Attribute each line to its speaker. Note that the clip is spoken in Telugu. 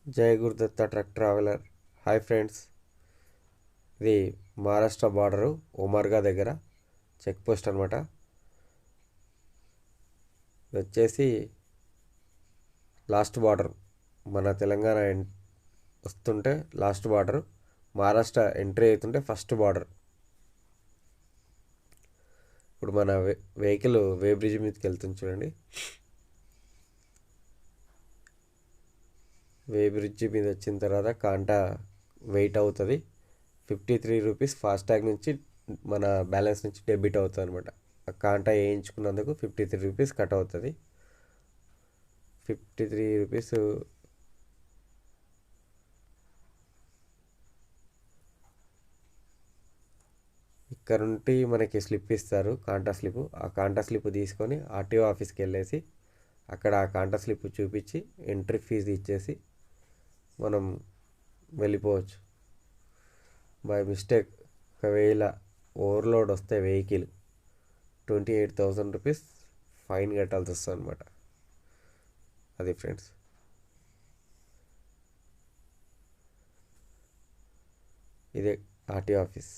Speaker 1: జై Gurudatta truck traveller. Hi friends, ఇది మహారాష్ట్ర బార్డరు ఉమర్గా దగ్గర చెక్ పోస్ట్ అనమాట. ఇది వచ్చేసి లాస్ట్ బార్డర్, మన తెలంగాణ వస్తుంటే లాస్ట్ బార్డర్, మహారాష్ట్ర ఎంట్రీ అవుతుంటే ఫస్ట్ బార్డర్. ఇప్పుడు మన వెహికల్ వే బ్రిడ్జ్ మీదకి వెళ్తుంది చూడండి. వే బ్రిడ్జ్ మీద వచ్చిన తర్వాత కాంటా వెయిట్ అవుతుంది. 53 రూపీస్ ఫాస్టాగ్ నుంచి మన బ్యాలెన్స్ నుంచి డెబిట్ అవుతుంది అనమాట. ఆ కాంటా వేయించుకున్నందుకు 53 రూపీస్ కట్ అవుతుంది. 53 రూపీస్ ఇక్కడ నుండి మనకి స్లిప్ ఇస్తారు, కాంటా స్లిప్. ఆ కాంటా స్లిప్ తీసుకొని ఆర్టీఓ ఆఫీస్కి వెళ్ళేసి అక్కడ ఆ కాంటా స్లిప్ చూపించి ఎంట్రీ ఫీజు ఇచ్చేసి మనం వెళ్ళిపోవచ్చు. బై మిస్టేక్ ఒకవేళ ఓవర్లోడ్ వస్తే వెహికల్ 28,000 రూపీస్ ఫైన్ కట్టాల్సి వస్తుంది అనమాట. అది ఫ్రెండ్స్, ఇదే ఆర్టీఓ ఆఫీస్.